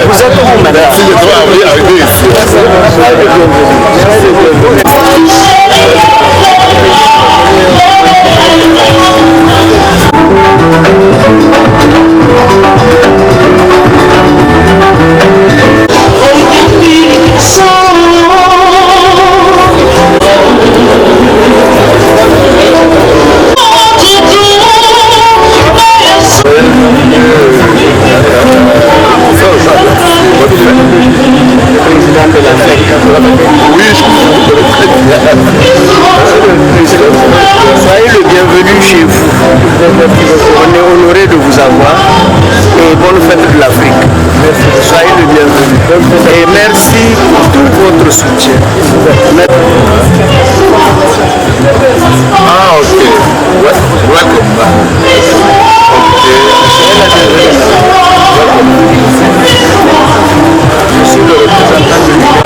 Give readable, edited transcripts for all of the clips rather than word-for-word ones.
Vous êtes où, madame? Merci de toi arriver ici. Oui, je soyez le bienvenu chez vous. On est honoré de vous avoir et bonne fête de l'Afrique. Soyez le bienvenu. Et merci pour tout votre soutien. Ah, ok. Welcome back. Je suis le représentant de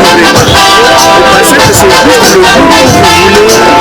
merci vraiment. Je pensais que c'est juste le goût que vous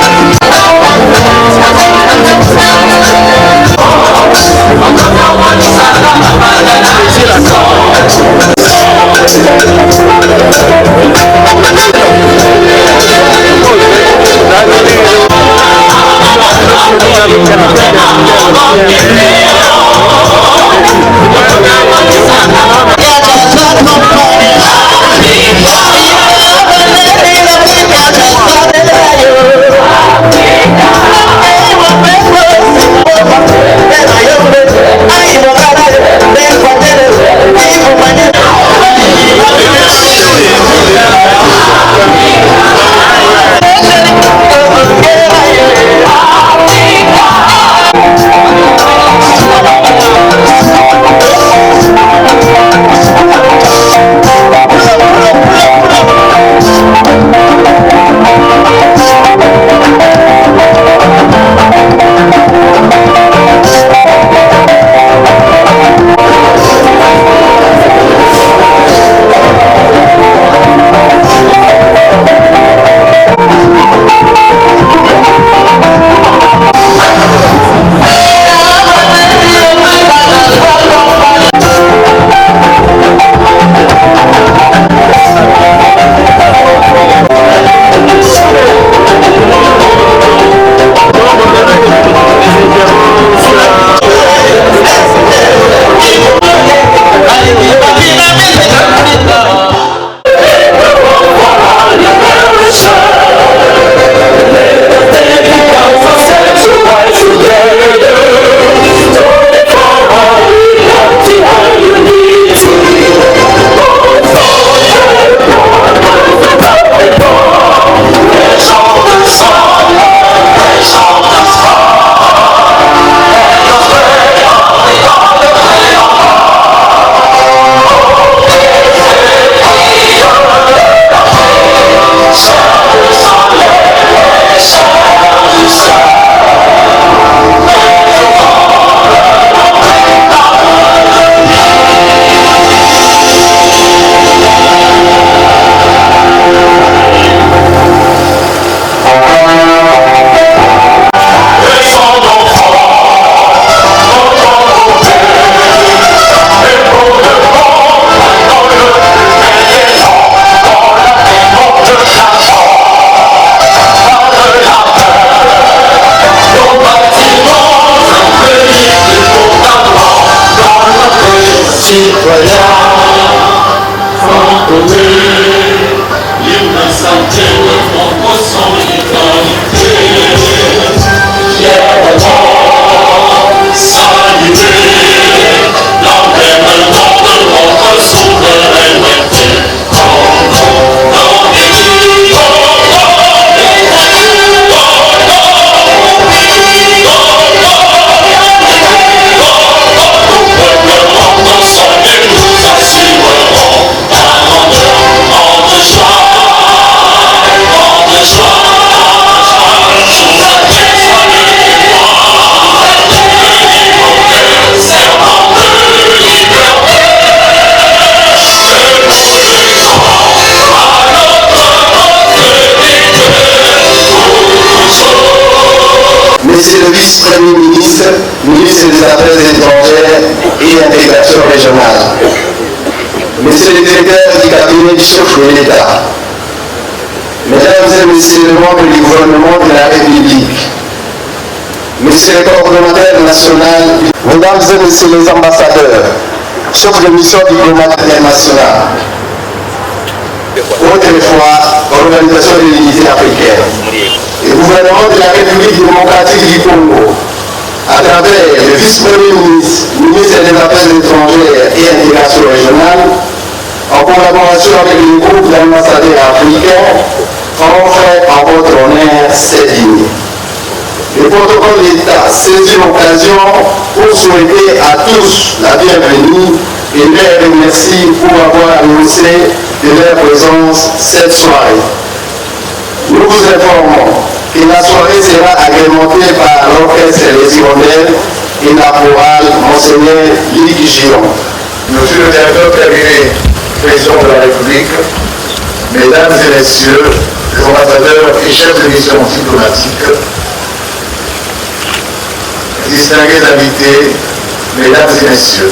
Monsieur le vice-premier ministre, ministre des Affaires étrangères et intégration régionale, Monsieur le directeur du cabinet du chef de l'État, Mesdames et Messieurs les membres du gouvernement de la République, Monsieur le coordonnateur national, Mesdames et Messieurs les ambassadeurs, chefs de mission diplomatique internationale, autrefois Organisation de l'unité africaine, le gouvernement de la République démocratique du Congo, à travers le vice-premier ministre, ministre des Affaires étrangères et intégration régionale, en collaboration avec le groupe d'ambassadeurs africains, offre en votre honneur cette ligne. Le protocole d'État saisit l'occasion pour souhaiter à tous la bienvenue et les remercie pour avoir annoncé de leur présence cette soirée. Nous vous informons que la soirée sera agrémentée par l'orchestre Les Hirondelles et la chorale Monseigneur Ligue Giron. Monsieur le directeur cabinet, président de la République, Mesdames et Messieurs, les ambassadeurs et chefs de mission diplomatiques, distingués invités, Mesdames et Messieurs,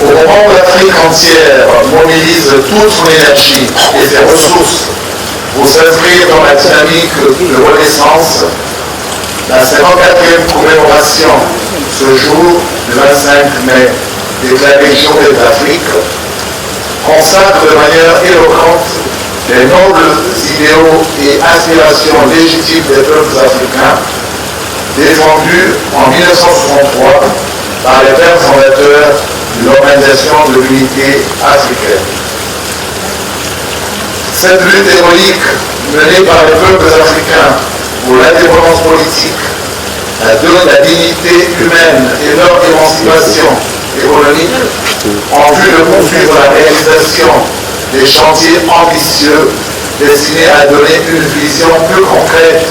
au moment où l'Afrique entière mobilise toute son énergie et ses ressources pour s'inscrire dans la dynamique de renaissance, la 54e commémoration, ce jour du 25 mai, déclaré Journée d'Afrique, consacre de manière éloquente les nobles idéaux et aspirations légitimes des peuples africains, défendus en 1963 par les pères fondateurs de l'Organisation de l'Unité africaine. Cette lutte héroïque menée par les peuples africains pour l'indépendance politique, la dignité humaine et leur émancipation économique, en vue de poursuivre la réalisation des chantiers ambitieux destinés à donner une vision plus concrète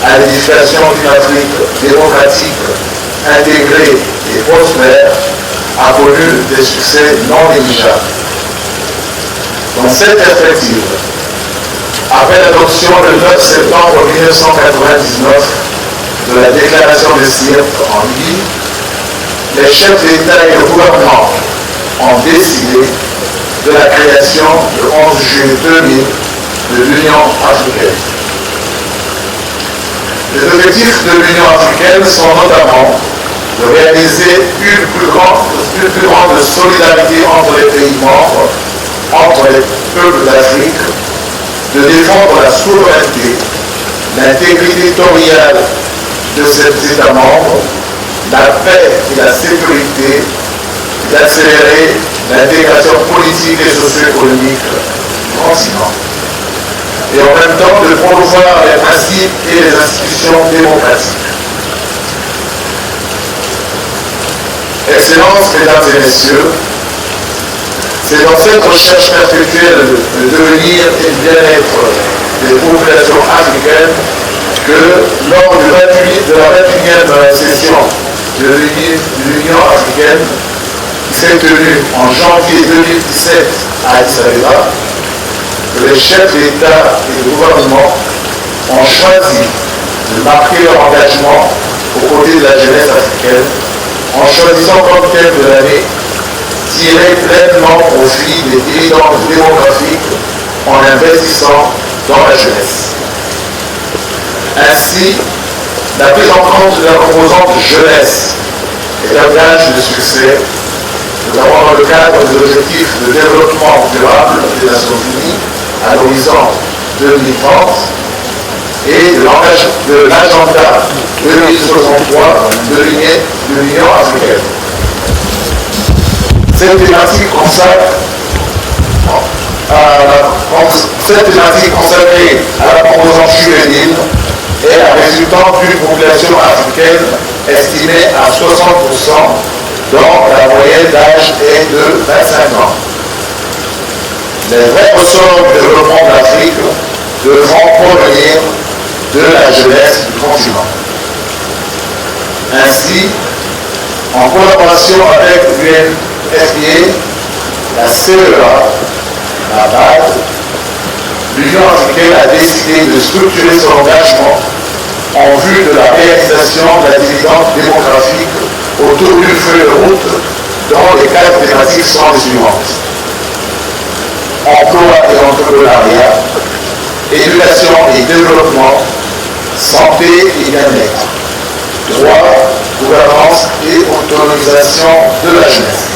à l'édification d'une Afrique démocratique, intégrée et prospère, a connu des succès non négligeables. Dans cette perspective, après l'adoption le 9 septembre 1999 de la déclaration de Sirte en Libye, les chefs d'État et de gouvernement ont décidé de la création le 11 juillet 2000 de l'Union africaine. Les objectifs de l'Union africaine sont notamment de réaliser une plus grande solidarité entre les pays membres, entre les peuples d'Afrique, de défendre la souveraineté, l'intégrité territoriale de ces États membres, la paix et la sécurité, d'accélérer l'intégration politique et socio-économique du continent, et en même temps de promouvoir les principes et les institutions démocratiques. Excellences, Mesdames et Messieurs, c'est dans cette recherche perpétuelle de devenir et de bien-être des populations africaines que, lors de la 21e session de l'Union africaine, qui s'est tenue en janvier 2017 à Addis Abeba, que les chefs d'État et de gouvernement ont choisi de marquer leur engagement aux côtés de la jeunesse africaine, en choisissant comme thème de l'année tirer pleinement profit des dividendes démographiques en investissant dans la jeunesse. Ainsi, la prise en compte de la composante jeunesse est un gage de succès, notamment dans le cadre des objectifs de développement durable des Nations Unies à l'horizon 2030 et de l'agenda 2063 de l'Union africaine. Cette thématique consacrée à la composante juvénile est la résultante d'une population africaine estimée à 60%, dont la moyenne d'âge est de 25 ans. Les vrais ressorts du développement de l'Afrique devront provenir de la jeunesse du continent. Ainsi, en collaboration avec l'UNFPA, la CEA, la BAD, l'Union africaine a décidé de structurer son engagement en vue de la réalisation de la dividende démographique autour d'une feuille de route dont les 4 thématiques sont les suivantes: emploi et entrepreneuriat, éducation et développement, santé et bien-être, droit, gouvernance et autonomisation de la jeunesse.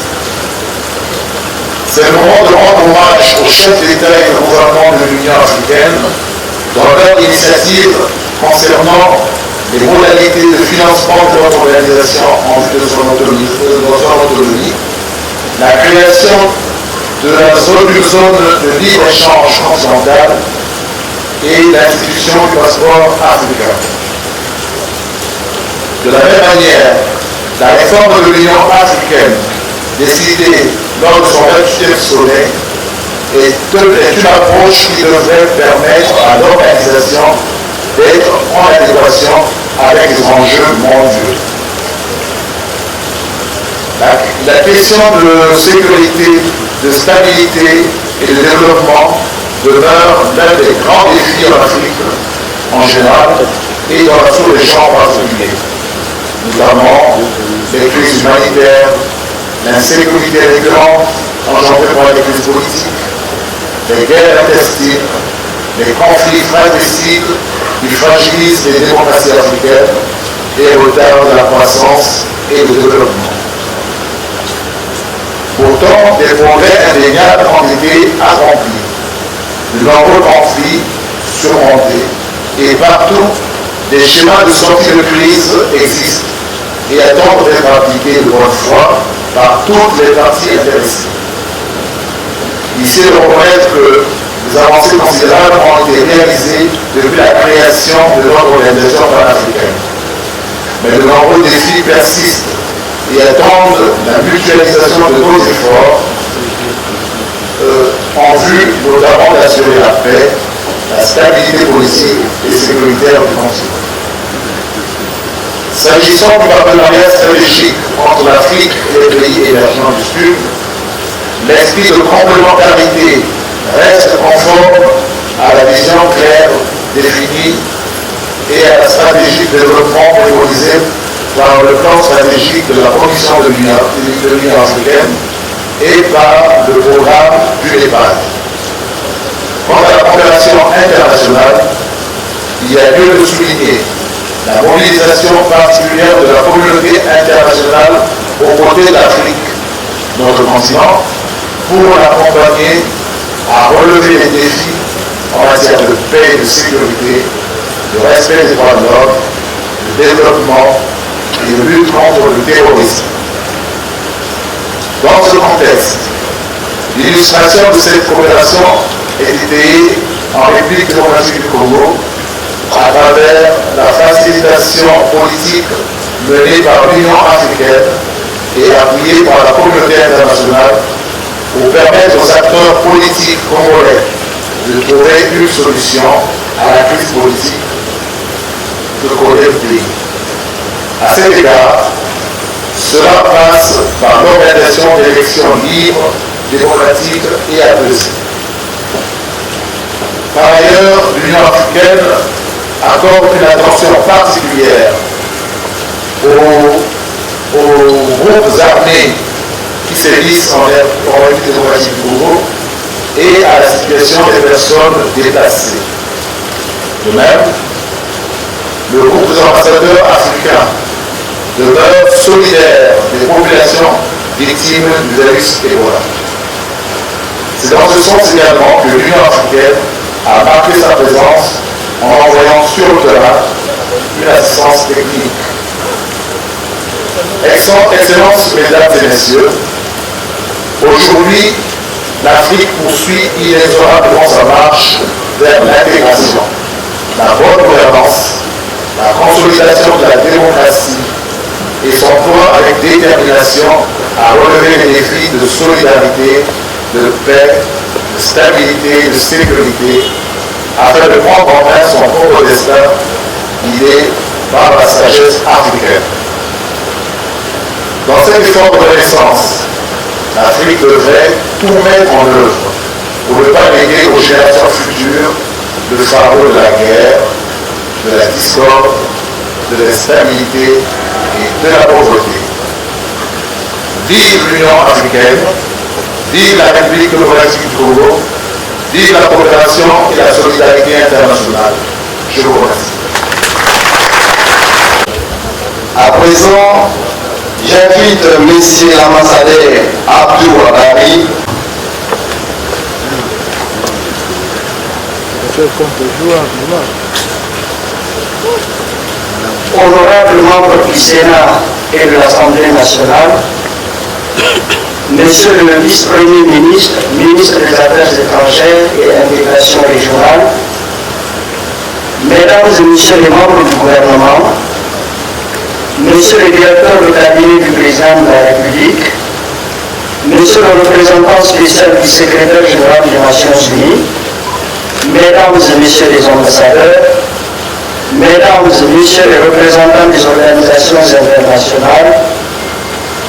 C'est le moment de rendre hommage aux chefs d'État et de gouvernement de l'Union africaine dans leur initiative concernant les modalités de financement de notre organisation en vue de son autonomie, la création d'une zone de libre-échange continentale et l'institution du passeport africain. De la même manière, la réforme de l'Union africaine, décidée lors de son 28e sommet, est une approche qui devrait permettre à l'organisation d'être en adéquation avec les enjeux mondiaux. La question de sécurité, de stabilité et le développement demeure l'un des grands défis en Afrique en général et dans la sous-région en particulier, notamment les crises humanitaires, l'insécurité récurrente engendrée par les crises politiques, les guerres intestines, les conflits fratricides qui fragilisent les démocraties africaines et retardent la croissance et le développement. Pourtant, des progrès indéniables ont été accomplis. De nombreux conflits surmontés et partout, des schémas de sortie de crise existent et attendent d'être appliqués de bonne foi par toutes les parties intéressées. Ici, de reconnaître que des avancées considérables ont été réalisées depuis la création de notre organisation panafricaine. Mais de nombreux défis persistent et attendent la mutualisation de nos efforts en vue notamment d'assurer la paix, la stabilité politique et sécuritaire du continent. S'agissant du partenariat stratégique entre l'Afrique et les pays émergents du Sud, l'esprit de complémentarité reste conforme à la vision claire, définie et à la stratégie de développement préconisée par le plan stratégique de la Commission de l'Union africaine et par le programme du NEPAD. Quant à la coopération internationale, il y a lieu de souligner la mobilisation particulière de la communauté internationale aux côtés de l'Afrique, notre continent, pour l'accompagner à relever les défis en matière de paix et de sécurité, de respect des droits de l'homme, de développement et de lutte contre le terrorisme. Dans ce contexte, l'illustration de cette coopération est étayée en République démocratique du Congo à travers la facilitation politique menée par l'Union africaine et appuyée par la communauté internationale pour permettre aux acteurs politiques congolais de trouver une solution à la crise politique que connaît le pays. À cet égard, cela passe par l'organisation d'élections libres, démocratiques et apaisées. Par ailleurs, l'Union africaine accorde une attention particulière aux groupes armés qui sévissent en République démocratique du Congo et à la situation des personnes déplacées. De même, le groupe des ambassadeurs africains demeure solidaire des populations victimes du virus Ebola. C'est dans ce sens également que l'Union africaine a marqué sa présence en envoyant sur le terrain une assistance technique. Excellences, mesdames et messieurs, aujourd'hui, l'Afrique poursuit inexorablement sa marche vers l'intégration, la bonne gouvernance, la consolidation de la démocratie et s'emploie avec détermination à relever les défis de solidarité, de paix, de stabilité, de sécurité, afin de prendre en main son propre destin, guidé par la sagesse africaine. Dans cet effort de renaissance, l'Afrique devrait tout mettre en œuvre pour ne pas léguer aux générations futures le fardeau de la guerre, de la discorde, de l'instabilité et de la pauvreté. Vive l'Union africaine, vive la République démocratique du Congo, vive la coopération et la solidarité internationale. Je vous remercie. À présent, j'invite M. l'ambassadeur Abdou Wabari. Honorable membre du Sénat et de l'Assemblée nationale, Monsieur le vice-premier ministre, ministre des Affaires étrangères et intégration régionale, Mesdames et Messieurs les membres du gouvernement, Monsieur le directeur de cabinet du président de la République, Monsieur le représentant spécial du secrétaire général des Nations Unies, Mesdames et Messieurs les ambassadeurs, Mesdames et Messieurs les représentants des organisations internationales,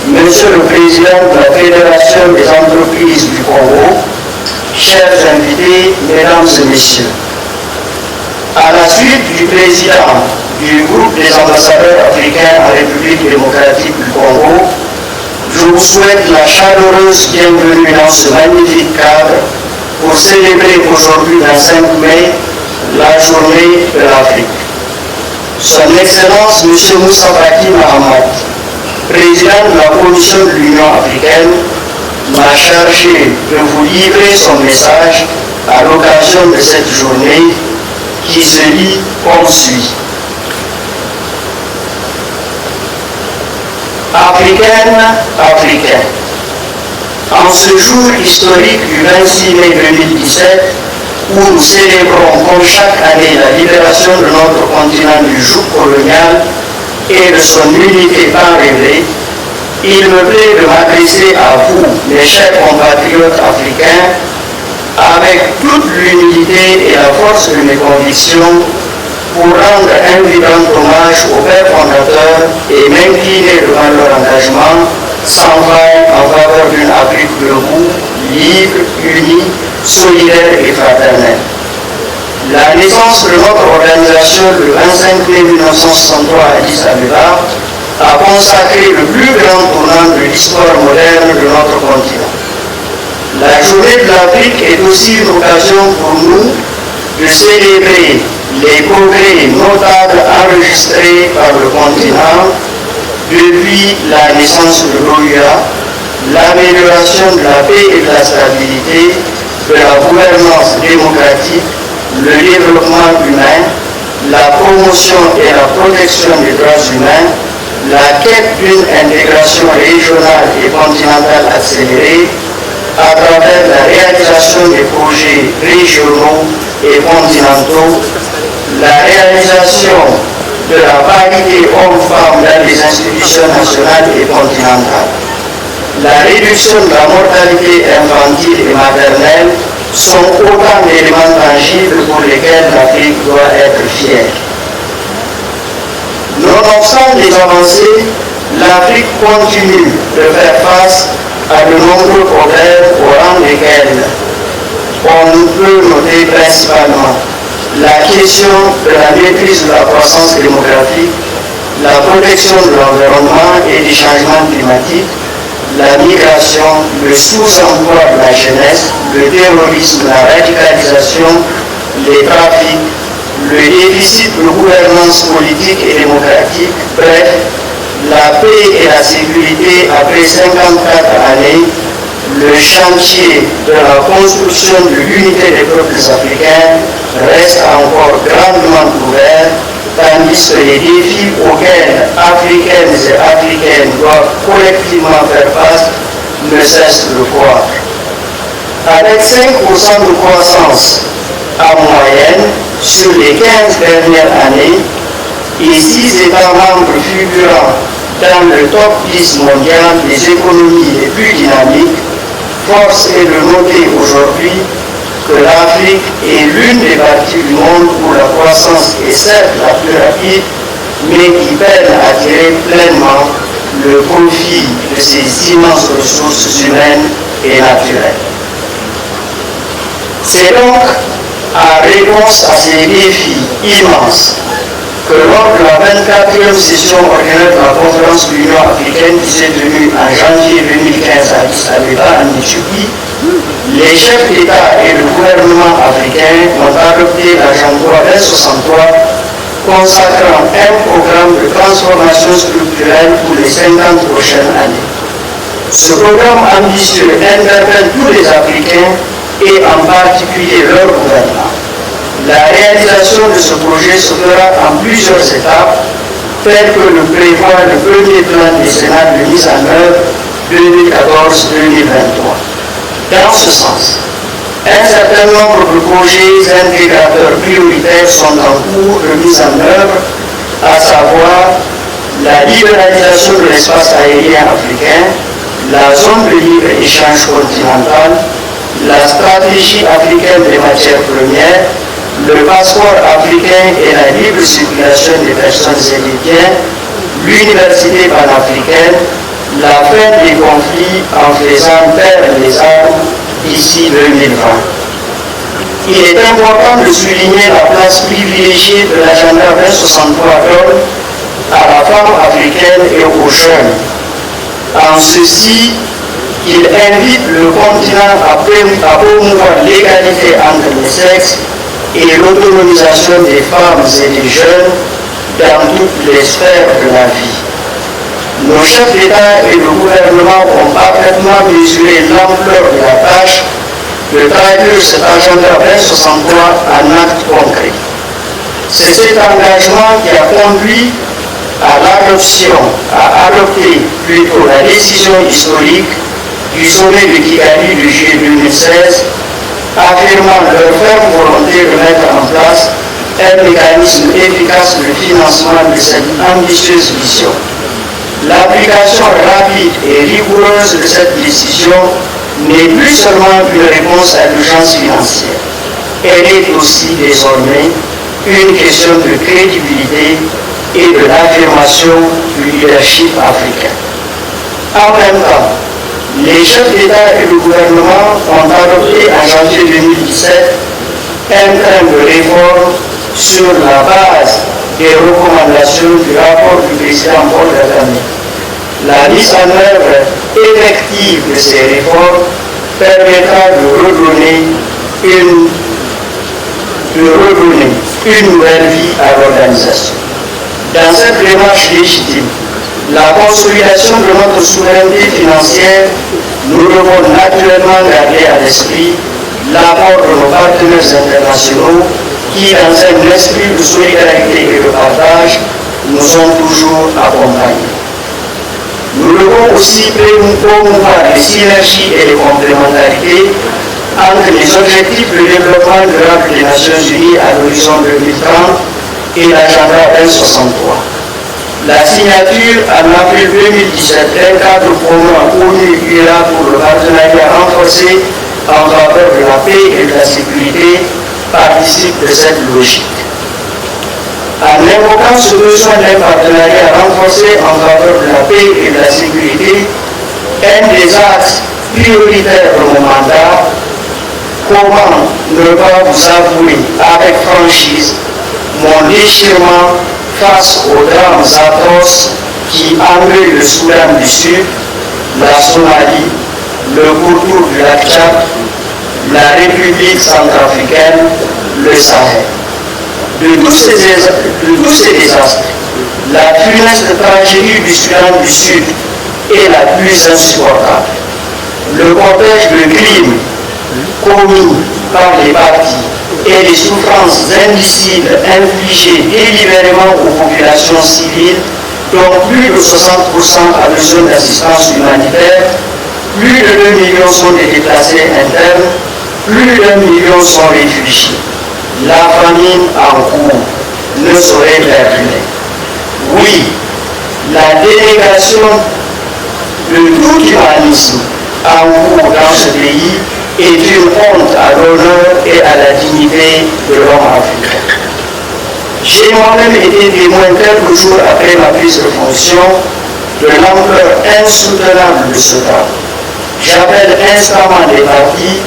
Monsieur le Président de la Fédération des entreprises du Congo, chers invités, mesdames et messieurs, à la suite du président du groupe des ambassadeurs africains en République démocratique du Congo, je vous souhaite la chaleureuse bienvenue dans ce magnifique cadre pour célébrer aujourd'hui, 25 mai, la journée de l'Afrique. Son Excellence M. Moussa Faki Mahamat, président de la Commission de l'Union africaine, m'a chargé de vous livrer son message à l'occasion de cette journée qui se lit comme suit. Africaine, Africain, en ce jour historique du 26 mai 2017, où nous célébrons comme chaque année la libération de notre continent du joug colonial et de son unité tant rêvée, il me plaît de m'adresser à vous, mes chers compatriotes africains, avec toute l'humilité et la force de mes convictions, pour rendre un vibrant hommage aux pères fondateurs et m'incliner devant leur engagement sans faille en faveur d'une Afrique debout, libre, unie, solidaire et fraternelle. La naissance de notre organisation le 25 mai 1963 à Addis Abeba a consacré le plus grand tournant de l'histoire moderne de notre continent. La journée de l'Afrique est aussi une occasion pour nous de célébrer les progrès notables enregistrés par le continent depuis la naissance de l'OUA, l'amélioration de la paix et de la stabilité, de la gouvernance démocratique, le développement humain, la promotion et la protection des droits humains, la quête d'une intégration régionale et continentale accélérée à travers la réalisation des projets régionaux et continentaux, la réalisation de la parité homme-femme dans les institutions nationales et continentales, la réduction de la mortalité infantile et maternelle sont autant d'éléments tangibles pour lesquels l'Afrique doit être fière. Nonobstant les avancées, l'Afrique continue de faire face à de nombreux problèmes au rang desquels on peut noter principalement la question de la maîtrise de la croissance démographique, la protection de l'environnement et des changements climatiques, la migration, le sous-emploi de la jeunesse, le terrorisme, la radicalisation, les trafics, le déficit de gouvernance politique et démocratique, bref, la paix et la sécurité après 54 années, le chantier de la construction de l'unité des peuples africains reste encore grandement ouvert, tandis que les défis auxquels Africaines et Africains doivent collectivement faire face ne cessent de croître. Avec 5% de croissance en moyenne sur les 15 dernières années et 6 États membres figurant dans le top 10 mondial des économies les plus dynamiques, force est de noter aujourd'hui que l'Afrique est l'une des parties du monde où la croissance est certes la plus rapide, mais qui peine à tirer pleinement le profit de ces immenses ressources humaines et naturelles. C'est donc en réponse à ces défis immenses que lors de la 24e session ordinaire de la conférence de l'Union africaine qui s'est tenue en janvier 2015 à Addis Abeba en Éthiopie, les chefs d'État et de gouvernement africains ont adopté l'agenda 2063 consacrant un programme de transformation structurelle pour les 50 prochaines années. Ce programme ambitieux interpelle tous les Africains et en particulier leur gouvernement. La réalisation de ce projet se fera en plusieurs étapes, telles que le prévoit le premier plan décennal de mise en œuvre 2014-2023. Dans ce sens, un certain nombre de projets intégrateurs prioritaires sont en cours de mise en œuvre, à savoir la libéralisation de l'espace aérien africain, la zone de libre-échange continentale, la stratégie africaine des matières premières, le passeport africain et la libre circulation des personnes et des biens, l'université panafricaine, la fin des conflits en faisant taire les armes d'ici 2020. Il est important de souligner la place privilégiée de l'agenda 2063 donne à la femme africaine et aux jeunes. En ceci, il invite le continent à promouvoir l'égalité entre les sexes et l'autonomisation des femmes et des jeunes dans toutes les sphères de la vie. Nos chefs d'État et le gouvernement ont parfaitement mesuré l'ampleur de la tâche de traduire cet agenda 2063 en actes concrets. C'est cet engagement qui a conduit à adopter plutôt la décision historique du sommet de Kigali de juillet 2016, affirmant leur ferme volonté de mettre en place un mécanisme efficace de financement de cette ambitieuse vision. L'application rapide et rigoureuse de cette décision n'est plus seulement une réponse à l'urgence financière. Elle est aussi désormais une question de crédibilité et de l'affirmation du leadership africain. En même temps, les chefs d'État et de gouvernement ont adopté en janvier 2017 un train de réforme sur la base des recommandations du rapport du président Paul Kagame. La mise en œuvre effective de ces réformes permettra de redonner une nouvelle vie à l'organisation. Dans cette démarche légitime, la consolidation de notre souveraineté financière, nous devons naturellement garder à l'esprit l'apport de nos partenaires internationaux qui, dans un esprit de solidarité et de partage, nous ont toujours accompagnés. Nous devons aussi promouvoir les synergies et les complémentarités entre les objectifs de développement durable des Nations Unies à l'horizon 2030 et l'agenda 2063. La signature en avril 2017 d'un cadre commun ONU-URA pour le partenariat renforcé en faveur de la paix et de la sécurité participe de cette logique. En invoquant ce besoin d'un partenariat renforcé en faveur de la paix et de la sécurité, un des axes prioritaires de mon mandat, comment ne pas vous avouer avec franchise mon déchirement face aux drames atroces qui envahissent le Soudan du Sud, la Somalie, le pourtour du lac Tchad, la République centrafricaine, le Sahel. De tous ces désastres, la funeste tragédie du Soudan du Sud est la plus insupportable. Le cortège de crimes commis par les partis et les souffrances indicibles infligées délibérément aux populations civiles, dont plus de 60% a besoin d'assistance humanitaire, plus de 2 millions sont des déplacés internes, plus d'1 million sont réfugiés. La famine en cours ne saurait perdurer. Oui, la délégation de tout humanisme en cours dans ce pays est une honte à l'honneur et à la dignité de l'homme africain. J'ai moi-même été témoin quelques jours après ma prise de fonction de l'ampleur insoutenable de ce drame. J'appelle instamment les partis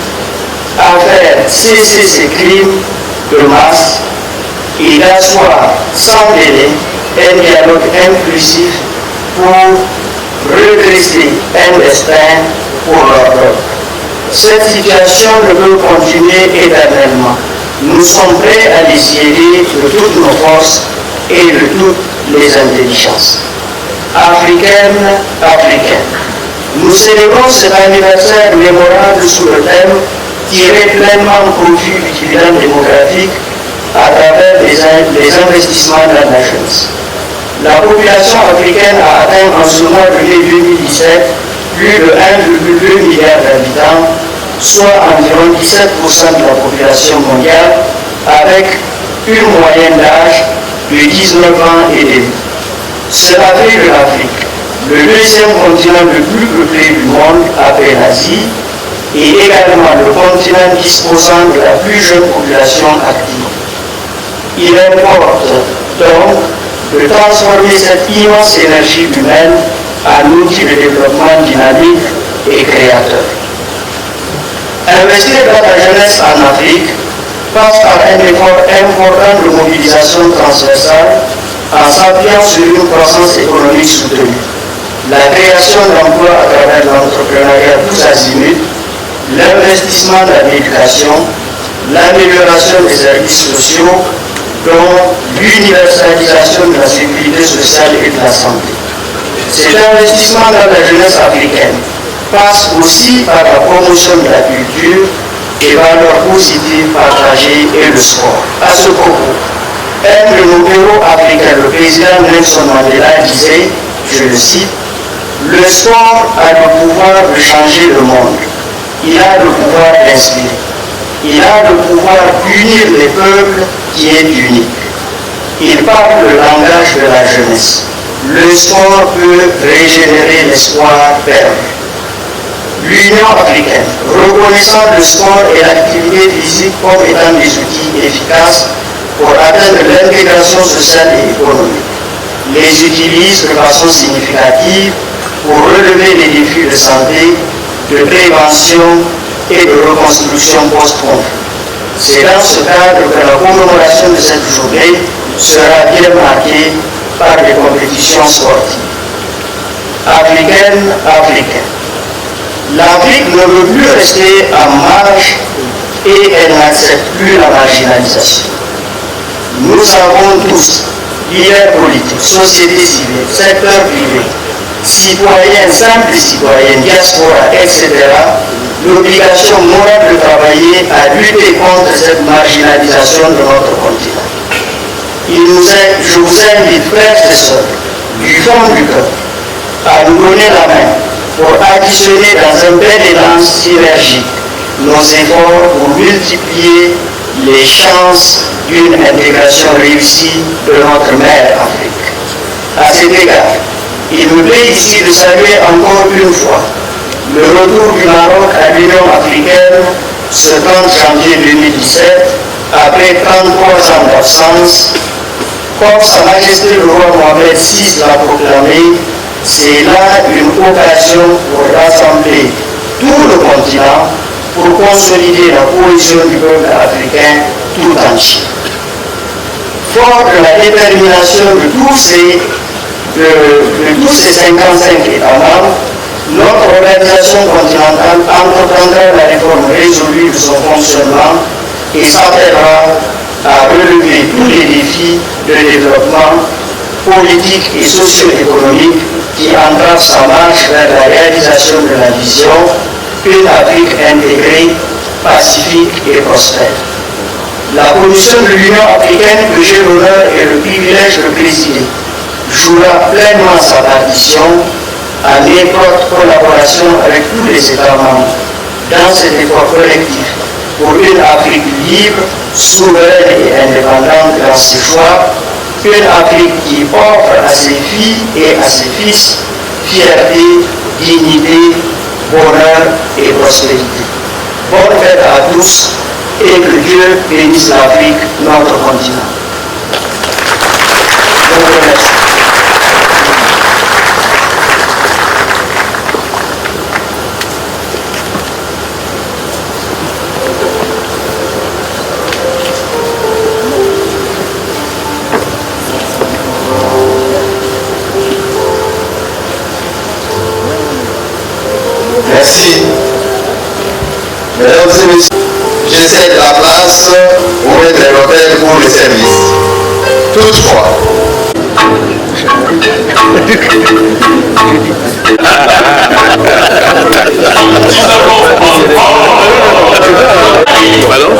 à faire cesser ces crimes de masse et d'asseoir sans délai un dialogue inclusif pour redresser un destin pour leur peuple. Cette situation ne peut continuer éternellement. Nous sommes prêts à les y aider de toutes nos forces et de toutes les intelligences. Africaines, Africains, nous célébrons cet anniversaire mémorable sous le thème tirer pleinement profit du dividende démographique à travers les investissements dans la jeunesse. La population africaine a atteint en ce mois de mai 2017 plus de 1,2 milliard d'habitants, soit environ 17% de la population mondiale, avec une moyenne d'âge de 19 ans et demi. Cela fait de l'Afrique le deuxième continent le plus peuplé du monde après l'Asie et également le continent disposant de la plus jeune population active. Il importe donc de transformer cette immense énergie humaine en outil de développement dynamique et créateur. Investir dans la jeunesse en Afrique passe par un effort important de mobilisation transversale en s'appuyant sur une croissance économique soutenue, la création d'emplois à travers l'entrepreneuriat tous azimuts, l'investissement dans l'éducation, l'amélioration des services sociaux, dont l'universalisation de la sécurité sociale et de la santé. Cet investissement dans la jeunesse africaine passe aussi par la promotion de la culture, des valeurs positives partagées et le sport. À ce propos, un de nos héros africains, le président Nelson Mandela, disait, je le cite, « Le sport a le pouvoir de changer le monde. Il a le pouvoir d'inspirer. Il a le pouvoir d'unir les peuples qui est unique. Il parle le langage de la jeunesse. Le sport peut régénérer l'espoir perdu. » L'Union africaine, reconnaissant le sport et l'activité physique comme étant des outils efficaces pour atteindre l'intégration sociale et économique, les utilise de façon significative pour relever les défis de santé, de prévention et de reconstruction post-conflit. C'est dans ce cadre que la commémoration de cette journée sera bien marquée par des compétitions sportives. Africaine. L'Afrique ne veut plus rester en marge et elle n'accepte plus la marginalisation. Nous savons tous, leaders politiques, société civile, secteur privé, citoyens, simples citoyens, diaspora, etc., l'obligation morale de travailler à lutter contre cette marginalisation de notre continent. Je vous invite, frères et sœurs, du fond du cœur, à nous donner la main pour additionner dans un bel élan synergique nos efforts pour multiplier les chances d'une intégration réussie de notre mère Afrique. À cet égard, il me plaît ici de saluer encore une fois le retour du Maroc à l'Union africaine ce 30 janvier 2017, après 33 ans d'absence. Comme Sa Majesté le roi Mohamed VI l'a proclamé, c'est là une occasion pour rassembler tout le continent pour consolider la cohésion du peuple africain tout entier. Fort de la détermination de tous ces 55 États membres, notre organisation continentale entreprendra la réforme résolue de son fonctionnement et s'attellera à relever tous les défis de développement politique et socio-économique qui entravent sa marche vers la réalisation de la vision une Afrique intégrée, pacifique et prospère. La Commission de l'Union africaine que j'ai l'honneur et le privilège de présider jouera pleinement sa partition en étroite collaboration avec tous les États membres dans cet effort collectif pour une Afrique libre, souveraine et indépendante dans ses choix, une Afrique qui offre à ses filles et à ses fils fierté, dignité, bonheur et prospérité. Bonne fête à tous et que Dieu bénisse l'Afrique, notre continent. Je vous remercie. Merci. Mesdames et messieurs, je cède la place au maître de l'hôtel pour le service. Toutefois, Voilà.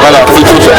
Voilà, c'est tout ça.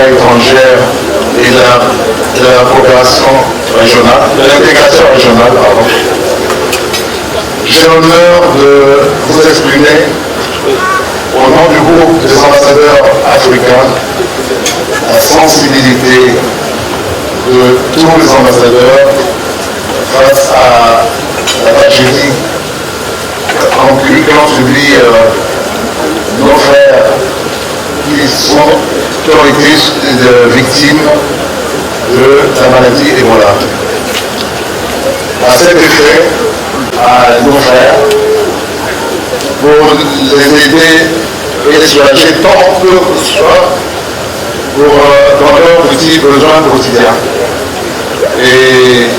étrangère et de la coopération régionale, de l'intégration régionale, pardon. J'ai l'honneur de vous exprimer au nom du groupe des ambassadeurs africains la sensibilité de tous les ambassadeurs face à la tragédie que l'on subit nos frères qui ont été victimes de la maladie Ebola. À cet effet, à nos frères, pour les aider et les soulager tant que ce soit dans leurs petits besoins quotidiens. Et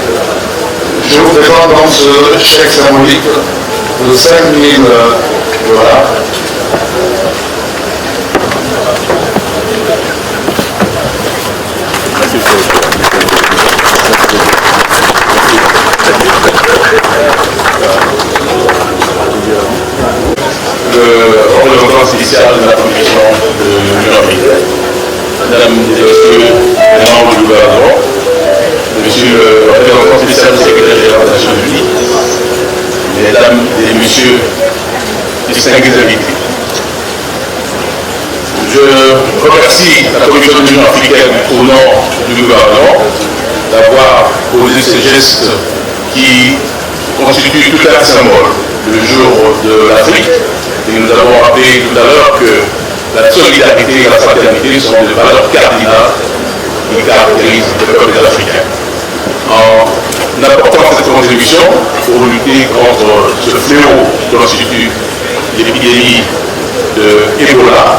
je vous présente donc ce chèque symbolique de 5 000 $. Le représentant spécial de la commission de l'Union africaine, mesdames et messieurs les membres du gouvernement, monsieur le représentant spécial du secrétaire général des Nations Unies, mesdames et messieurs, distingués invités. Je remercie la commission de l'Union africaine au nom du gouvernement d'avoir posé ce geste qui constitue tout un symbole le jour de l'Afrique. Et nous avons rappelé tout à l'heure que la solidarité et la fraternité sont des valeurs cardinales qui caractérisent le peuple africain. En apportant cette contribution pour lutter contre ce fléau qui constitue l'épidémie de Ebola,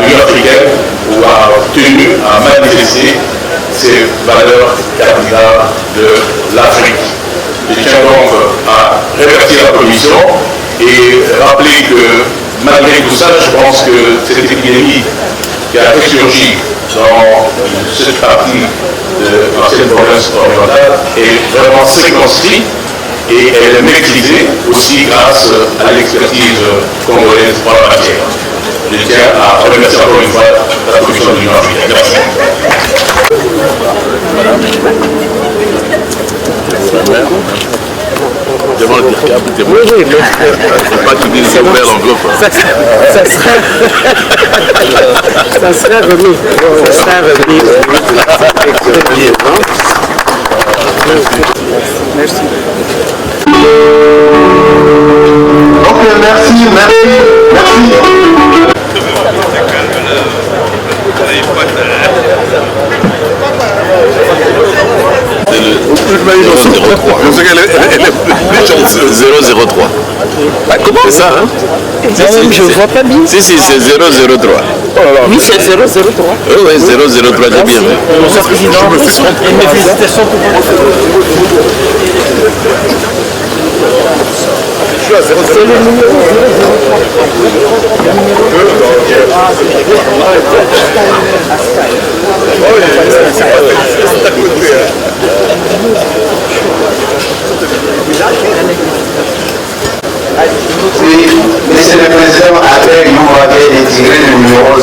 l'Union africaine a tenu à manifester ces valeurs cardinales de l'Afrique. Je tiens donc à remercier la Commission et rappeler que malgré tout ça, je pense que cette épidémie qui a ressurgi dans cette partie de l'ancienne province orientale est vraiment circonscrite et elle est maîtrisée aussi grâce à l'expertise congolaise en la matière. Je tiens à remercier encore une fois la Commission de l'Union africaine. Merci. Devant le câble, oui, mais faut pas que tu dises c'est ouvert l'enveloppe. Ça sera remis. Ça sera remis. Merci. Donc merci. Je sais qu'elle est 003. Bah, comment c'est ça, hein? Je ne vois pas bien. Si, c'est 003. Oui, c'est 003. Oui, 003, j'ai bien vu. Monsieur le Président, mes félicitations pour c'est le numéro Oui, Monsieur le Président, avec nous, vous avez intégré le numéro 003,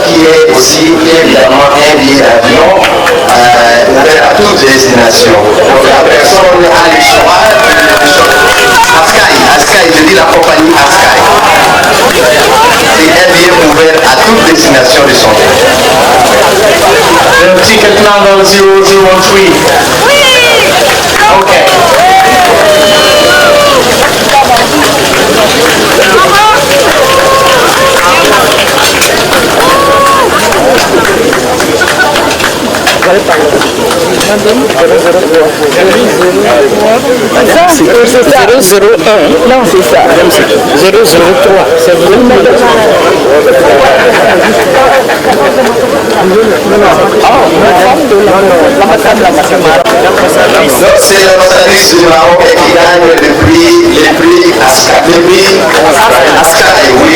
qui est aussi évidemment un billet d'avion ouvert à toutes les destinations. Donc la personne a le choix Askai, je dis la compagnie Askai. C'est un billet ouvert à toutes les destinations du centre. Le ticket number 003. Oui. Ok. C'est ça, 001. Non, c'est ça. 003. C'est vous. C'est l'ambassadrice du Maroc qui gagne le prix Askai, oui,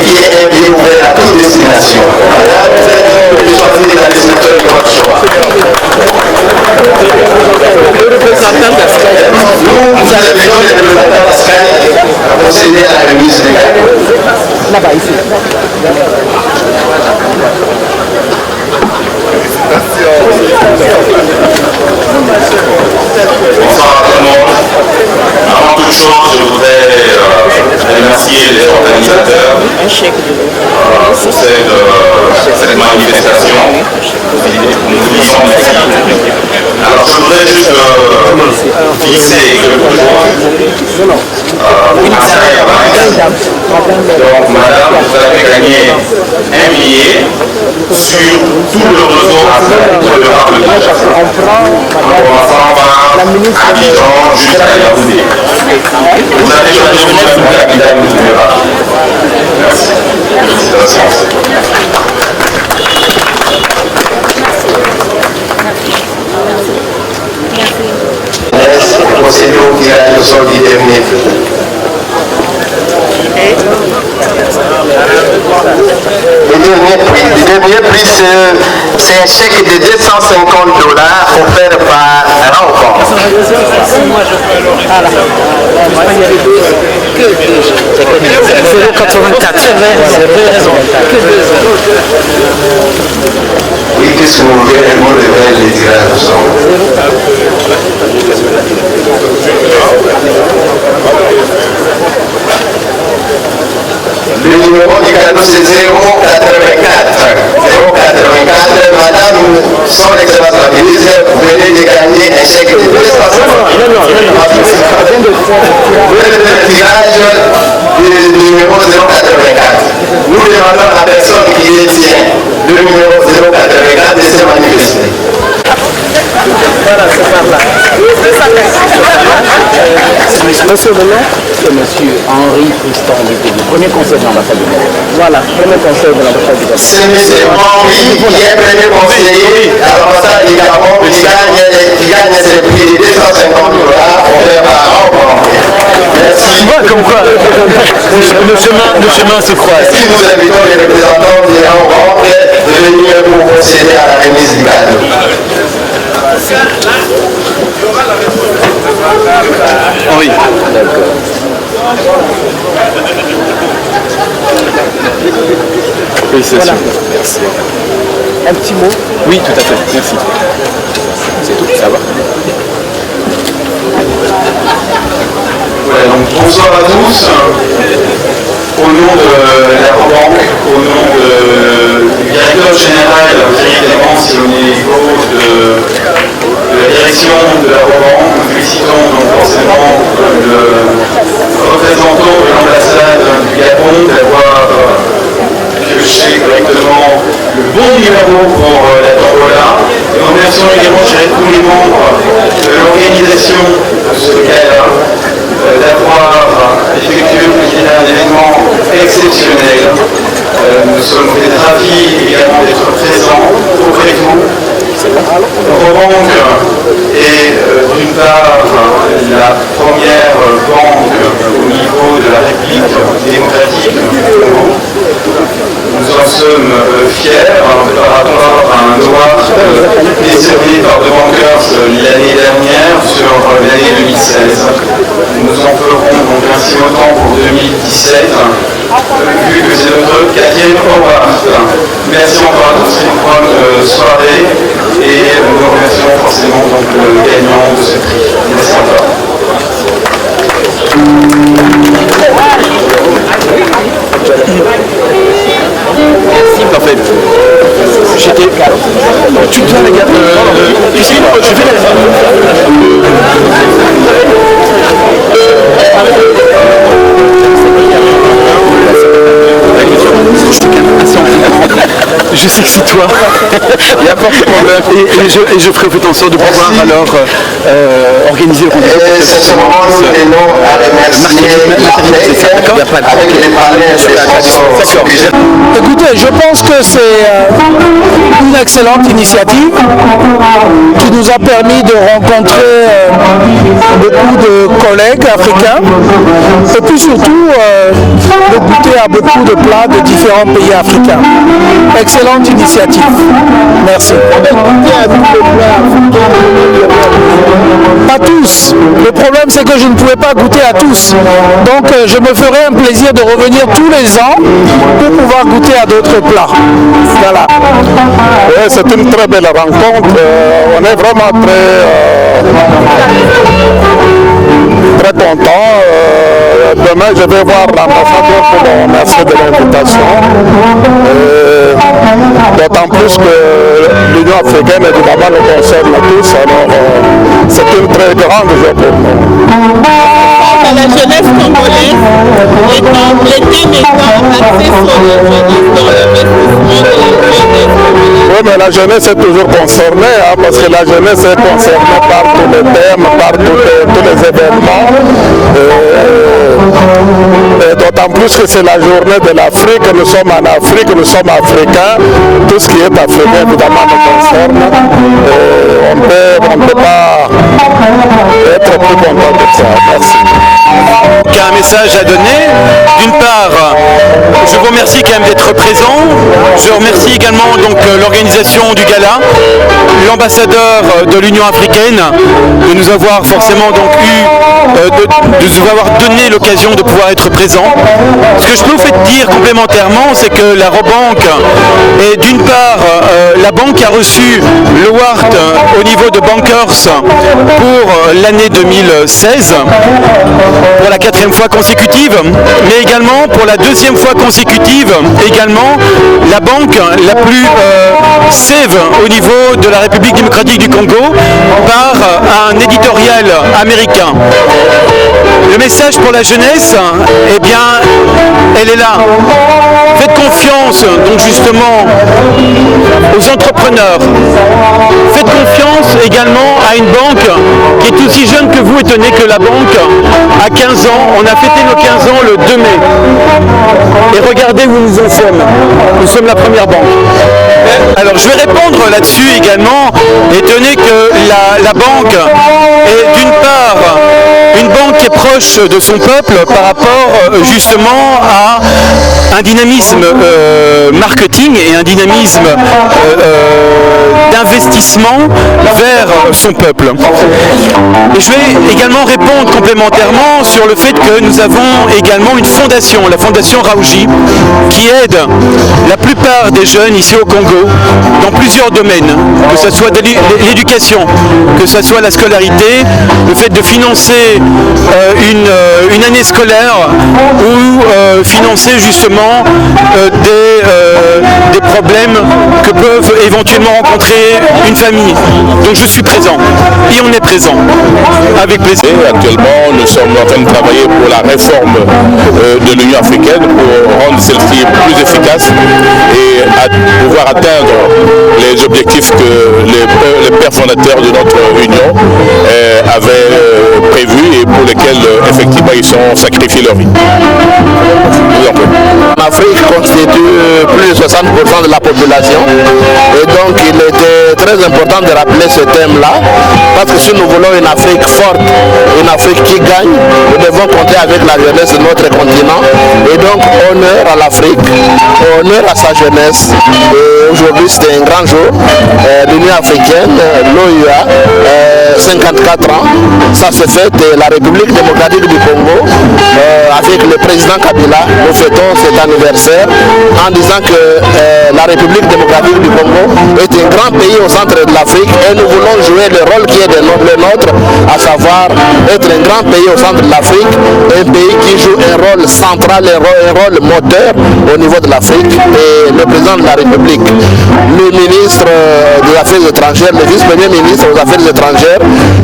qui est un billet ouvert à toute destination. Là, vous avez choisi la destination de votre choix. Le représentant d'Askai. Nous saluons les représentants d'Askai à procéder à la remise des cadeaux. Là-bas, ici. Bonsoir à tout le monde. Avant toute chose, je voudrais remercier les organisateurs pour cette manifestation. Nous vous disons merci. Alors je voudrais juste fixer quelque chose. Donc madame, vous avez gagné un billet sur tout le réseau sur le rappel. En commençant par Abidjan jusqu'à Yaoundé. Vous avez choisi vous-même la capitale du Rap. Merci. Félicitations. Procédure au tirage au sort du dernier. Le dernier prix, c'est un chèque de $250 offert par Rencontre. Oui, qu'est-ce que vous voulez, le mot devrait les tirer ensemble. Le numéro du cadeau c'est 084. 084, madame, son excellence la ministre, vous venez de gagner un chèque de 250. Vous êtes le tirage du numéro 084. Nous demandons à la personne qui détient le numéro 084 de se manifester. Monsieur le nom, c'est monsieur Henri Tristan Dupuis, premier conseil de l'ambassade du Gabon. Voilà, premier conseil de l'ambassade du Gabon. C'est monsieur Henri qui est premier conseiller à l'ambassade du Gabon qui gagne ce prix de $250 offert par Rencontre. Merci. Comme quoi, le chemin se croise. Merci, nous invitons les représentants de Rencontre de venir pour procéder à la remise du cadeau. Oui, d'accord. Félicitations. Merci. Un petit mot? Oui, tout à fait. Merci. C'est tout, ça va. Voilà, donc bonsoir à tous. Au nom de la banque, au nom du directeur général Thierry Clémence et au niveau de la direction de la banque, nous félicitons donc forcément le représentant de l'ambassade du Gabon d'avoir pioché correctement le bon numéro pour la tombola. Et nous remercions également tous les membres de l'organisation de ce gala d'avoir effectué un événement exceptionnel. Nous sommes ravis également d'être présents auprès de vous. Eurobank est d'une part la première banque au niveau de la République démocratique. Nous en sommes fiers par rapport à un award décerné par The Bankers l'année dernière sur l'année 2016. Nous en ferons donc ainsi autant pour 2017, vu que c'est notre 4e award. Merci encore à tous, c'est une bonne soirée et nous remercions forcément donc le gagnant de ce prix. Merci encore. En fait, j'étais. Tu dois les gars. Ici, je fais je sais que c'est toi. Il n'y a pas de problème. Et je ferai attention de pouvoir alors organiser le rendez-vous. Et c'est ce moment où nous venons à remercier avec les parrains des sponsors. Écoutez, je pense que c'est une excellente initiative qui nous a permis de rencontrer beaucoup de collègues africains et puis surtout de goûter à beaucoup de plats de différents pays africains. Excellente initiative. Merci. Pas tous. Le problème c'est que je ne pouvais pas goûter à tous. Donc je me ferai un plaisir de revenir tous les ans pour pouvoir goûter à d'autres plats. Voilà. Ouais, c'est une très belle rencontre. On est vraiment très content. Demain, je vais voir l'ambassadeur pour le remercier de l'invitation. D'autant plus que l'Union africaine, évidemment, nous concerne tous. Alors, c'est une très grande joie pour nous. La jeunesse congolaise et donc les thèmes étant axés sur la jeunesse, dans l'investissement de la jeunesse. Oui, mais la jeunesse est toujours concernée, hein, parce que la jeunesse est concernée par tous les thèmes, par tous les événements. Et d'autant plus que c'est la journée de l'Afrique, nous sommes en Afrique, nous sommes africains. Tout ce qui est africain, évidemment, nous concerne. On ne peut pas être plus content de ça. Merci. a un message à donner. D'une part, je vous remercie quand même d'être présent. Je remercie également donc l'organisation du gala, l'ambassadeur de l'Union africaine, de nous avoir forcément donc de nous avoir donné l'occasion de pouvoir être présent. Ce que je peux vous faire dire complémentairement, c'est que la Robank est d'une part la banque qui a reçu l'award au niveau de Bankers pour l'année 2016 pour la 4e fois consécutive, mais également pour la 2e fois consécutive également la banque la plus save au niveau de la République démocratique du Congo par un éditorial américain. Le message pour la jeunesse, eh bien, elle est là. Faites confiance, donc justement, aux entrepreneurs. Faites confiance également à une banque qui est aussi jeune que vous, étonné que la banque a 15 ans. On a fêté nos 15 ans le 2 mai. Et regardez où nous en sommes. Nous sommes la première banque. Alors je vais répondre là-dessus également, étonné que la banque est d'une part une banque qui est proche de son peuple par rapport justement à un dynamisme marketing et un dynamisme d'investissement vers son peuple. Et je vais également répondre complémentairement sur le fait que nous avons également une fondation, la fondation Raouji, qui aide la plupart des jeunes ici au Congo dans plusieurs domaines, que ce soit l'éducation, que ce soit la scolarité, le fait de financer une année scolaire ou financer justement des problèmes que peuvent éventuellement rencontrer une famille. Donc je suis présent et on est présent avec plaisir. Actuellement, nous sommes en train de travailler pour la réforme de l'Union africaine pour rendre celle-ci plus efficace et pouvoir atteindre les objectifs que les pères fondateurs de notre Union avaient prévus et pour lesquels effectivement ils ont sacrifié leur vie. L'Afrique constitue plus de 60% de la population et donc il était très important de rappeler ce thème-là parce que si nous voulons une Afrique forte, une Afrique qui gagne, nous devons compter avec la jeunesse de notre continent et donc honneur à l'Afrique, honneur à sa jeunesse. Et aujourd'hui c'était un grand jour. L'Union africaine, l'OUA, 54 ans, ça se fête et la République démocratique du Congo, avec le président Kabila, nous fêtons cet anniversaire en disant que la République démocratique du Congo est un grand pays au centre de l'Afrique et nous voulons jouer le rôle qui est le nôtre, à savoir être un grand pays au centre de l'Afrique, un pays qui joue un rôle central, un rôle moteur au niveau de l'Afrique. Et le président de la République, le ministre des Affaires étrangères, le vice-premier ministre des Affaires étrangères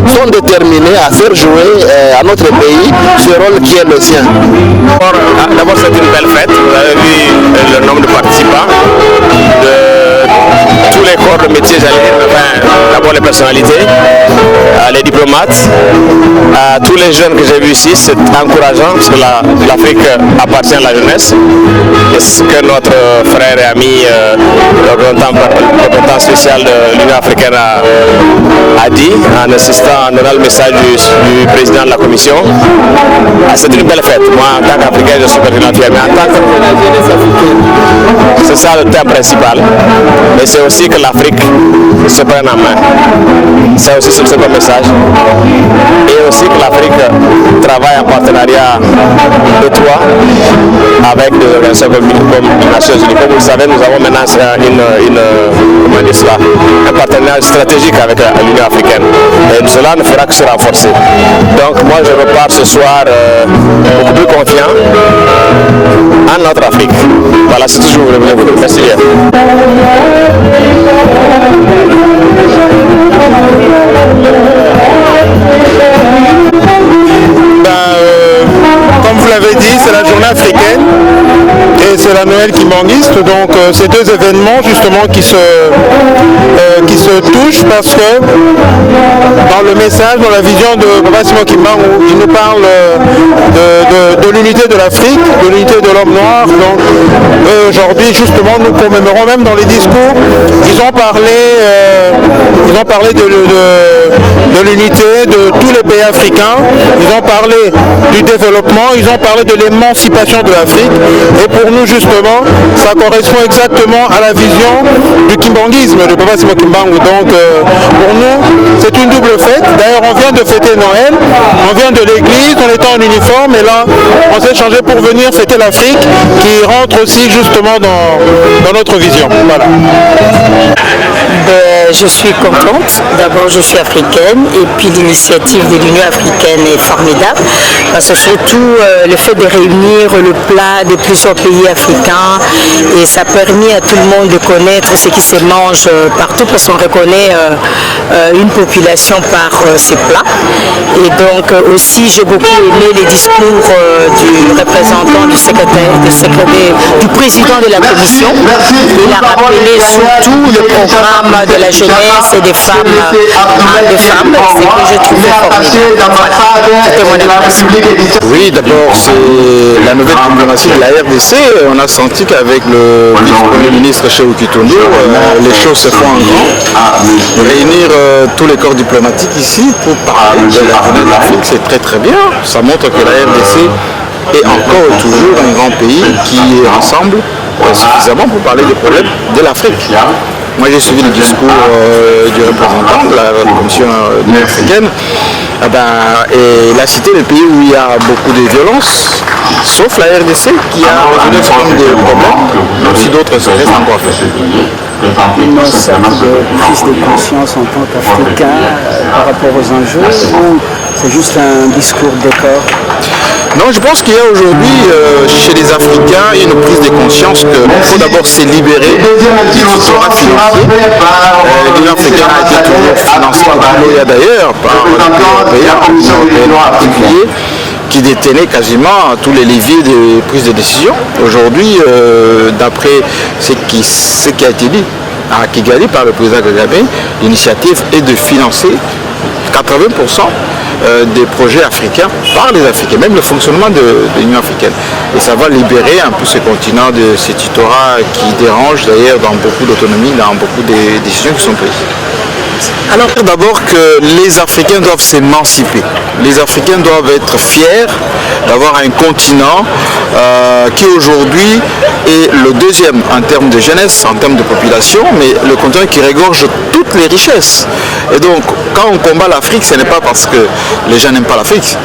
sont déterminés à faire jouer à notre pays ce rôle qui est le sien. D'abord c'est une belle fête, vous avez vu le nombre de participants, de tous les corps de métier, j'allais dire, enfin, d'abord les personnalités, les diplomates, tous les jeunes que j'ai vus ici, c'est encourageant parce que l'Afrique appartient à la jeunesse. Et ce que notre frère et ami, représentant spécial de l'Union africaine a dit en insistant, en donnant le message du président de la commission, c'est une belle fête. Moi en tant qu'Africain je suis pertinent fier, mais en tant que c'est ça le thème principal. Mais c'est aussi que l'Afrique se prenne en main. C'est aussi ce second message. Et aussi que l'Afrique travaille en partenariat étroit avec des organisations comme les Nations Unies. Comme vous le savez, nous avons maintenant un partenariat stratégique avec l'Union africaine. Et cela ne fera que se renforcer. Donc moi je repars ce soir beaucoup plus confiant en notre Afrique. Voilà, c'est tout ce que je voulais vous dire. Merci bien. Comme vous l'avez dit, c'est la journée africaine et c'est la Noël qui m'enguiste. Donc ces deux événements justement qui se touchent parce que dans le message, dans la vision de Papa Simon Kimbangu, il nous parle de l'unité de l'Afrique, de l'unité de l'homme noir. Donc aujourd'hui, justement, nous commémorons même dans les discours, ils ont parlé de l'unité de tous les pays africains, ils ont parlé du développement, ils ont parlé de l'émancipation de l'Afrique. Et pour nous, justement, ça correspond exactement à la vision du kimbanguisme de Papa Simon Kimbangu. Donc pour nous, c'est une double fête. D'ailleurs, on vient de fêter Noël, on vient de l'église, on est en uniforme, et là, on s'est changé pour venir fêter l'Afrique, qui rentre aussi justement dans notre vision. Voilà. Je suis contente. D'abord, je suis africaine, et puis l'initiative de l'Union africaine est formidable, parce que surtout le fait de réunir le plat de plusieurs pays africains, et ça a permis à tout le monde de connaître ce qui se mange partout, parce qu'on reconnaît une population par ces plats. Et donc aussi, j'ai beaucoup aimé les discours du représentant du président de la commission. Il a rappelé surtout le programme de la jeunesse et des femmes, ce que j'ai trouvé formidable. Oui, d'abord, c'est la nouvelle diplomatie de la RDC. On a senti qu'avec le vice-premier ministre Shehu Kitundu, les choses se font en grand. Réunir tous les corps diplomatiques ici pour parler de l'avenir de l'Afrique, c'est très très bien. Ça montre que la RDC est encore et toujours un grand pays qui est ensemble suffisamment pour parler des problèmes de l'Afrique. Moi j'ai suivi le discours du représentant de la Commission africaine, et il a cité les pays où il y a beaucoup de violences, sauf la RDC qui a résolu un certain nombre de problèmes, même si d'autres restent encore à faire. Une sorte de prise de conscience en tant qu'Africain par rapport aux enjeux, ou c'est juste un discours de décor? Non, je pense qu'il y a aujourd'hui chez les Africains une prise de conscience qu'il faut d'abord se libérer du tutorat financier. L'Union africaine a été toujours financée par l'OIA d'ailleurs, par les pays européens en particulier, qui détenaient quasiment tous les leviers de prise de décision. Aujourd'hui, d'après ce qui a été dit à Kigali par le président Kagame, l'initiative est de financer 80% des projets africains par les Africains, même le fonctionnement de l'Union africaine. Et ça va libérer un peu ce continent de ces tutorats qui dérangent d'ailleurs dans beaucoup d'autonomie, dans beaucoup des décisions qui sont prises. Alors d'abord que les Africains doivent s'émanciper. Les Africains doivent être fiers d'avoir un continent qui aujourd'hui est le deuxième en termes de jeunesse, en termes de population, mais le continent qui regorge toutes les richesses. Et donc quand on combat l'Afrique, ce n'est pas parce que les gens n'aiment pas l'Afrique.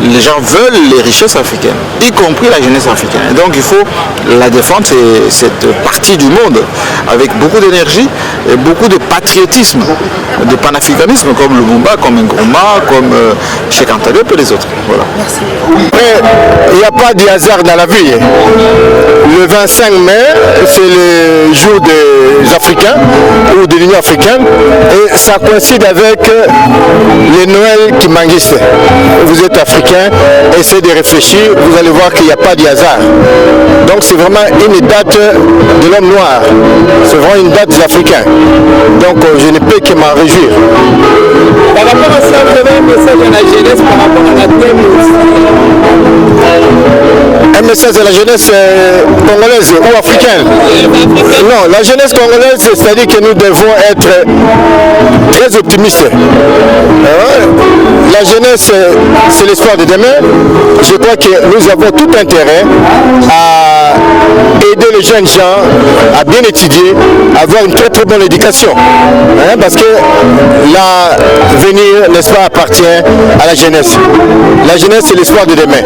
Les gens veulent les richesses africaines, y compris la jeunesse africaine. Et donc il faut la défendre, cette partie du monde, avec beaucoup d'énergie et beaucoup de patriotisme, de panafricanisme, comme Lumumba, comme Nkrumah, comme Cheikh Anta Diop et les autres. Voilà. Merci. Il n'y a pas de hasard dans la vie. Le 25 mai, c'est le jour des Africains ou de l'Union africaine, et ça coïncide avec les Noël kimbanguistes. Vous êtes africain, essayez de réfléchir, vous allez voir qu'il n'y a pas de hasard. Donc c'est vraiment une date de l'homme noir, c'est vraiment une date des Africains. Donc je ne peux que m'en réjouir. Par rapport à ça, vous avez un message à la jeunesse par rapport à la thème aussi? Un message à la jeunesse congolaise ou africaine? Non, la jeunesse congolaise, c'est-à-dire que nous devons être très optimistes. La jeunesse, c'est l'espoir de demain. Je crois que nous avons tout intérêt à aider les jeunes gens à bien étudier, à avoir une très très bonne éducation. Parce que l'avenir, n'est-ce pas, appartient à la jeunesse. La jeunesse, c'est l'espoir de demain.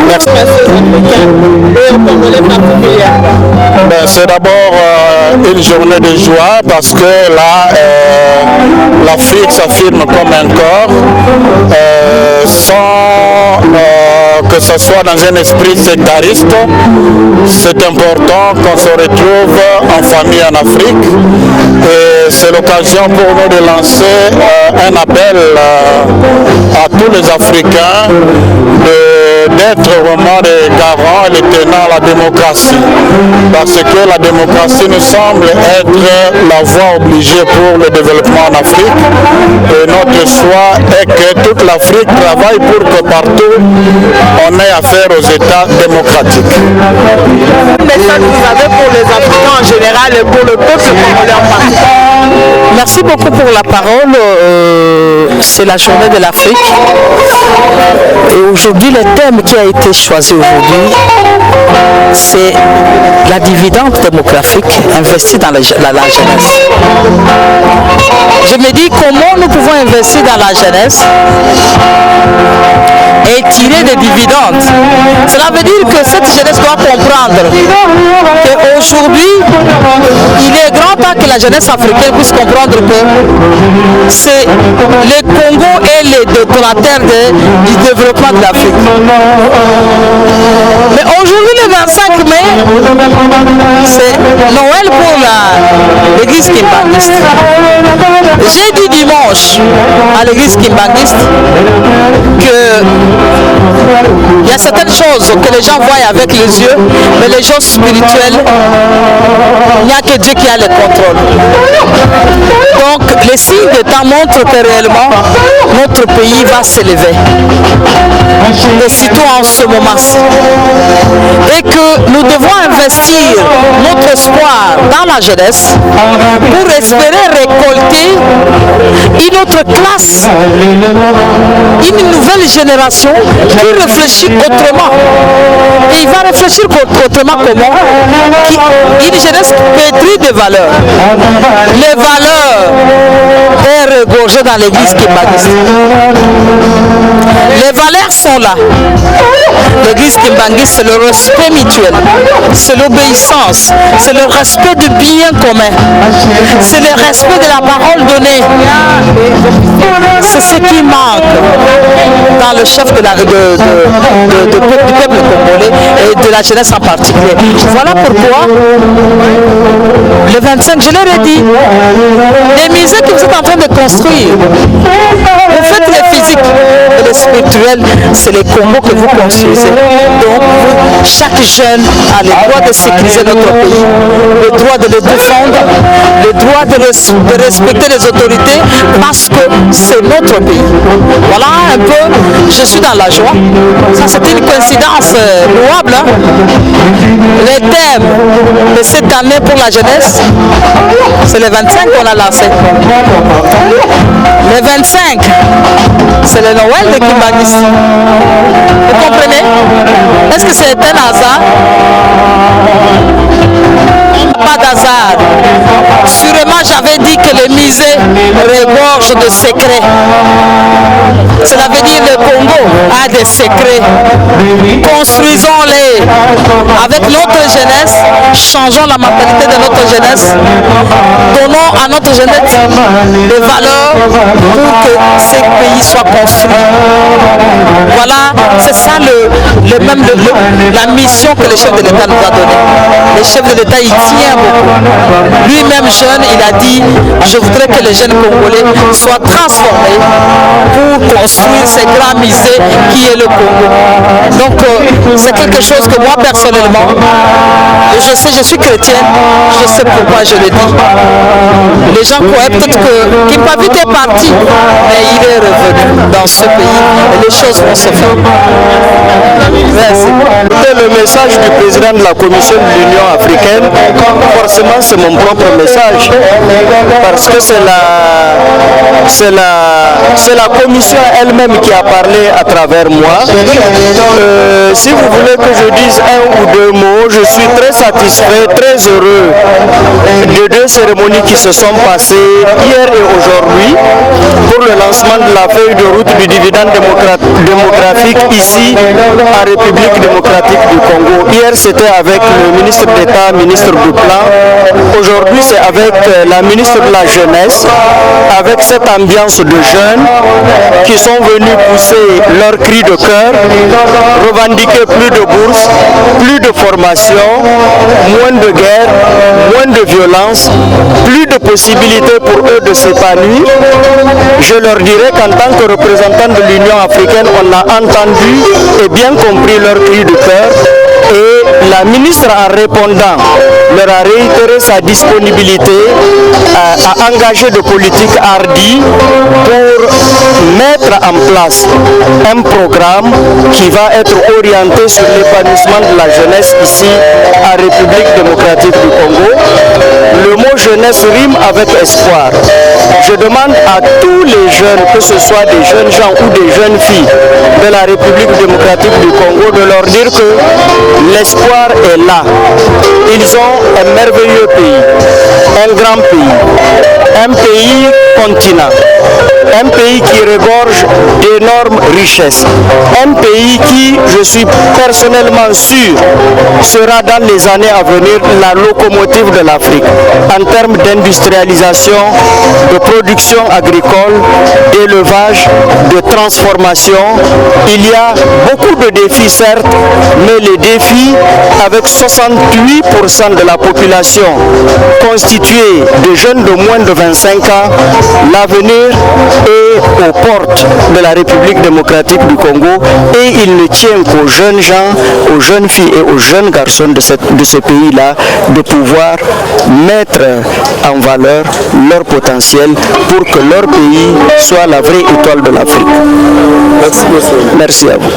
Merci. C'est d'abord une journée de joie parce que là, l'Afrique s'affirme comme un corps, sans que ce soit dans un esprit sectariste. C'est important qu'on se retrouve en famille en Afrique, et c'est l'occasion pour nous de lancer un appel à tous les Africains de d'être vraiment les garants et les tenants de la démocratie. Parce que la démocratie nous semble être la voie obligée pour le développement en Afrique. Et notre choix est que toute l'Afrique travaille pour que partout on ait affaire aux États démocratiques. Quel message vous avez pour les Africains en général et pour le peuple congolais en particulier? Merci beaucoup pour la parole. C'est la journée de l'Afrique. Et aujourd'hui, le thème qui a été choisi aujourd'hui, c'est la dividende démographique investie dans la jeunesse. Je me dis comment nous pouvons investir dans la jeunesse et tirer des dividendes. Cela veut dire que cette jeunesse doit comprendre qu'aujourd'hui, il est grand temps que la jeunesse africaine puisse comprendre que c'est le Congo et les détonateurs du développement de l'Afrique. Mais aujourd'hui, le 25 mai, c'est Noël pour l'église kimbanguiste. J'ai dit dimanche à l'église kimbanguiste que il y a certaines choses que les gens voient avec les yeux, mais les choses spirituelles, il n'y a que Dieu qui a le contrôle. Donc les signes de temps montrent que réellement notre pays va s'élever. Et surtout en ce moment-ci. Et que nous devons investir notre espoir dans la jeunesse pour espérer récolter une autre classe, une nouvelle génération qui réfléchit autrement. Et il va réfléchir autrement comment? Une jeunesse pétrie de valeurs. Les valeurs est regorgées dans l'église kimbanguiste. Les valeurs sont là. L'église kimbanguiste, c'est le respect mutuel, c'est l'obéissance, c'est le respect du bien commun, c'est le respect de la parole donnée. C'est ce qui manque dans le chef du peuple congolais et de la jeunesse en particulier. Voilà pourquoi le 25, je leur ai dit, les musées que vous êtes en train de construire, vous faites les physiques et les spirituels, c'est les Congo que vous construisez. Donc, chaque jeune a le droit de sécuriser notre pays, le droit de le défendre, le droit de respecter les autorités parce que c'est notre pays. Voilà un peu, je suis dans la joie. Ça, c'est une coïncidence louable. Hein? Les thèmes de cette année pour la jeunesse, c'est le 25 qu'on a lancé. Le 25, c'est le Noël de kimbanguiste. Vous comprenez? Est-ce que c'est un hasard? Pas d'hasard. Sûrement, j'avais dit que les musées regorgent de secrets. Cela veut dire que le Congo a des secrets. Construisons-les avec notre jeunesse, changeons la mentalité de notre jeunesse, donnons à notre jeunesse des valeurs pour que ce pays soit construit. Voilà, c'est ça la mission que le chef de l'État nous a donnée. Le chef de l'État, il tient beaucoup. Lui-même jeune, il a dit, je voudrais que les jeunes Congolais soient transformés pour construire ces grands musées qui est le Congo. Donc c'est quelque chose que moi personnellement, je sais, je suis chrétienne, je sais pourquoi je le dis. Les gens croient peut-être que Kimpavit est parti, mais il est revenu dans ce pays et les choses vont se faire. Merci. C'est le message du président de la Commission de l'Union africaine. Forcément, c'est mon propre message parce que c'est la Commission elle-même qui a parlé à travers moi. Si vous voulez que je dise un ou deux mots, je suis très satisfait, très heureux de deux cérémonies qui se sont passées hier et aujourd'hui pour le lancement de la feuille de route du dividende démographique ici en République démocratique du Congo. Hier c'était avec le ministre d'État, ministre du Plan. Aujourd'hui c'est avec la ministre de la la jeunesse, avec cette ambiance de jeunes qui sont venus pousser leur cri de cœur, revendiquer plus de bourses, plus de formation, moins de guerre, moins de violence, plus de possibilités pour eux de s'épanouir. Je leur dirais qu'en tant que représentants de l'Union africaine, on a entendu et bien compris leur cri de cœur. Et la ministre, en répondant, leur a réitéré sa disponibilité à engager de politiques hardies pour mettre en place un programme qui va être orienté sur l'épanouissement de la jeunesse ici en République démocratique du Congo. Le mot jeunesse rime avec espoir. Je demande à tous les jeunes, que ce soit des jeunes gens ou des jeunes filles de la République démocratique du Congo, de leur dire que l'espoir est là. Ils ont un merveilleux pays, un grand pays, un pays continent, un pays qui regorge d'énormes richesses, un pays qui, je suis personnellement sûr, sera dans les années à venir la locomotive de l'Afrique en termes d'industrialisation, de production agricole, d'élevage, de transformation. Il y a beaucoup de défis certes, mais les défis avec 68% de la population constituée de jeunes de moins de 25 ans, l'avenir est aux portes de la République démocratique du Congo et il ne tient qu'aux jeunes gens, aux jeunes filles et aux jeunes garçons de ce pays-là de pouvoir mettre en valeur leur potentiel pour que leur pays soit la vraie étoile de l'Afrique. Merci, monsieur. Merci à vous.